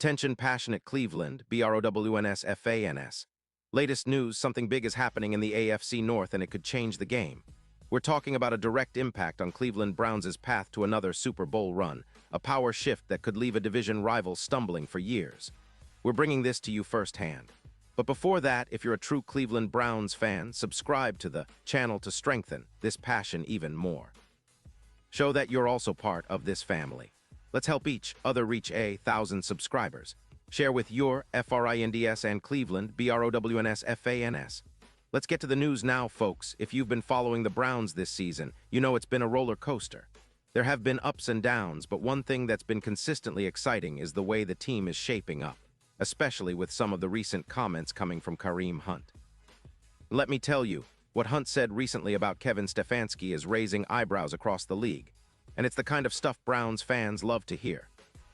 Attention passionate Cleveland, BROWNS FANS. Latest news, something big is happening in the AFC North and it could change the game. We're talking about a direct impact on Cleveland Browns' path to another Super Bowl run, a power shift that could leave a division rival stumbling for years. We're bringing this to you firsthand. But before that, if you're a true Cleveland Browns fan, subscribe to the channel to strengthen this passion even more. Show that you're also part of this family. Let's help each other reach 1,000 subscribers. Share with your FRINDS and Cleveland, BROWNS FANS. Let's get to the news now, folks. If you've been following the Browns this season, you know it's been a roller coaster. There have been ups and downs, but one thing that's been consistently exciting is the way the team is shaping up, especially with some of the recent comments coming from Kareem Hunt. Let me tell you, what Hunt said recently about Kevin Stefanski is raising eyebrows across the league. And it's the kind of stuff Browns fans love to hear,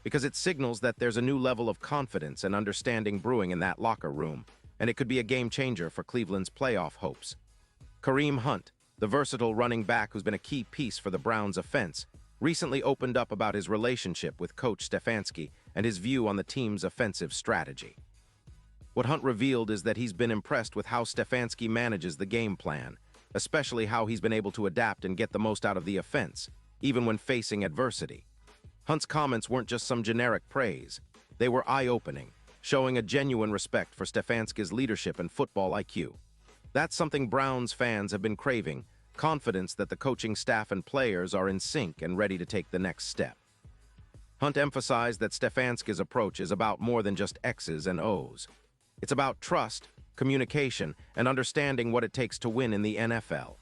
because it signals that there's a new level of confidence and understanding brewing in that locker room, and it could be a game changer for Cleveland's playoff hopes. Kareem Hunt, the versatile running back who's been a key piece for the Browns' offense, recently opened up about his relationship with Coach Stefanski and his view on the team's offensive strategy. What Hunt revealed is that he's been impressed with how Stefanski manages the game plan, especially how he's been able to adapt and get the most out of the offense, even when facing adversity. Hunt's comments weren't just some generic praise. They were eye-opening, showing a genuine respect for Stefanski's leadership and football IQ. That's something Browns fans have been craving, confidence that the coaching staff and players are in sync and ready to take the next step. Hunt emphasized that Stefanski's approach is about more than just X's and O's. It's about trust, communication, and understanding what it takes to win in the NFL.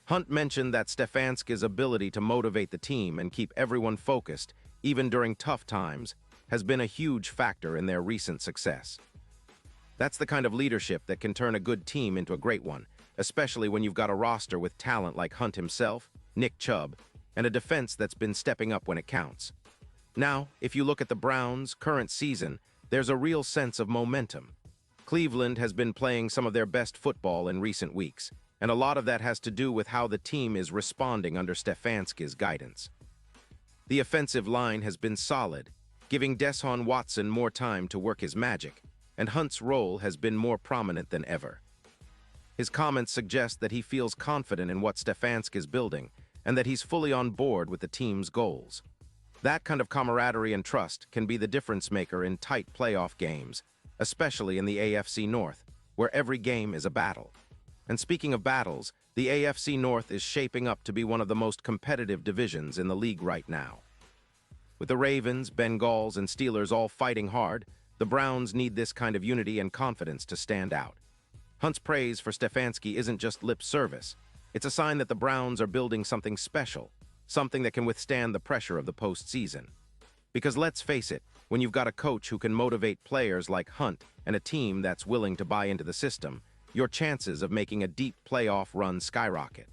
Hunt mentioned that Stefanski's ability to motivate the team and keep everyone focused, even during tough times, has been a huge factor in their recent success. That's the kind of leadership that can turn a good team into a great one, especially when you've got a roster with talent like Hunt himself, Nick Chubb, and a defense that's been stepping up when it counts. Now, if you look at the Browns' current season, there's a real sense of momentum. Cleveland has been playing some of their best football in recent weeks, and a lot of that has to do with how the team is responding under Stefanski's guidance. The offensive line has been solid, giving Deshaun Watson more time to work his magic, and Hunt's role has been more prominent than ever. His comments suggest that he feels confident in what Stefanski is building, and that he's fully on board with the team's goals. That kind of camaraderie and trust can be the difference-maker in tight playoff games, especially in the AFC North, where every game is a battle. And speaking of battles, the AFC North is shaping up to be one of the most competitive divisions in the league right now. With the Ravens, Bengals, and Steelers all fighting hard, the Browns need this kind of unity and confidence to stand out. Hunt's praise for Stefanski isn't just lip service. It's a sign that the Browns are building something special, something that can withstand the pressure of the postseason. Because let's face it, when you've got a coach who can motivate players like Hunt and a team that's willing to buy into the system, your chances of making a deep playoff run skyrocket.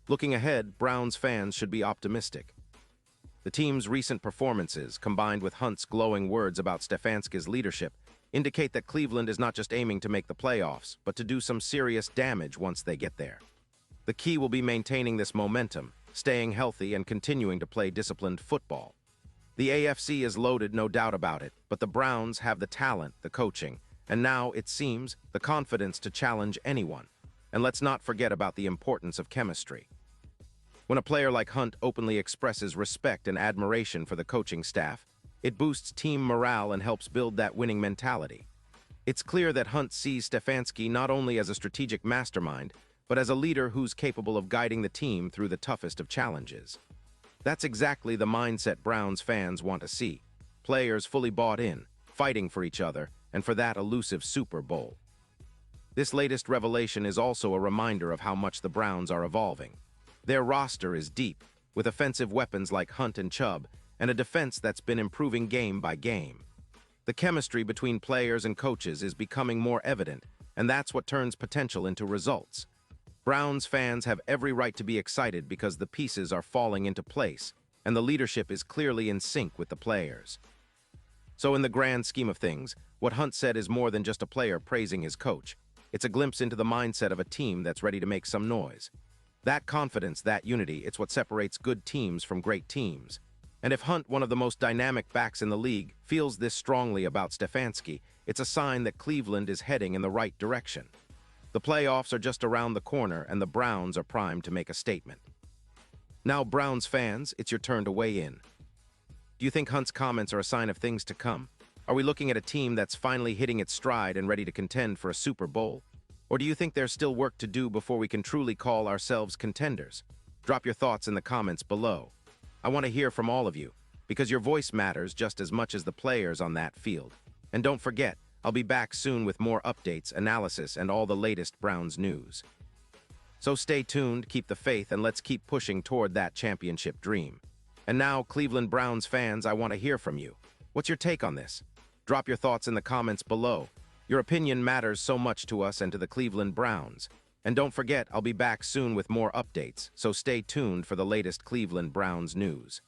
Looking ahead, Browns fans should be optimistic. The team's recent performances, combined with Hunt's glowing words about Stefanski's leadership, indicate that Cleveland is not just aiming to make the playoffs, but to do some serious damage once they get there. The key will be maintaining this momentum, staying healthy, and continuing to play disciplined football. The AFC is loaded, no doubt about it, but the Browns have the talent, the coaching, and now, it seems, the confidence to challenge anyone. And let's not forget about the importance of chemistry. When a player like Hunt openly expresses respect and admiration for the coaching staff, it boosts team morale and helps build that winning mentality. It's clear that Hunt sees Stefanski not only as a strategic mastermind, but as a leader who's capable of guiding the team through the toughest of challenges. That's exactly the mindset Browns fans want to see. Players fully bought in, fighting for each other, and for that elusive Super Bowl. This latest revelation is also a reminder of how much the Browns are evolving. Their roster is deep, with offensive weapons like Hunt and Chubb, and a defense that's been improving game by game. The chemistry between players and coaches is becoming more evident, and that's what turns potential into results. Browns fans have every right to be excited because the pieces are falling into place, and the leadership is clearly in sync with the players. So in the grand scheme of things, what Hunt said is more than just a player praising his coach. It's a glimpse into the mindset of a team that's ready to make some noise. That confidence, that unity, it's what separates good teams from great teams. And if Hunt, one of the most dynamic backs in the league, feels this strongly about Stefanski, it's a sign that Cleveland is heading in the right direction. The playoffs are just around the corner, and the Browns are primed to make a statement. Now, Browns fans, it's your turn to weigh in. Do you think Hunt's comments are a sign of things to come? Are we looking at a team that's finally hitting its stride and ready to contend for a Super Bowl? Or do you think there's still work to do before we can truly call ourselves contenders? Drop your thoughts in the comments below. I want to hear from all of you, because your voice matters just as much as the players on that field. And don't forget, I'll be back soon with more updates, analysis, and all the latest Browns news. So stay tuned, keep the faith, and let's keep pushing toward that championship dream. And now, Cleveland Browns fans, I want to hear from you. What's your take on this? Drop your thoughts in the comments below. Your opinion matters so much to us and to the Cleveland Browns. And don't forget, I'll be back soon with more updates, so stay tuned for the latest Cleveland Browns news.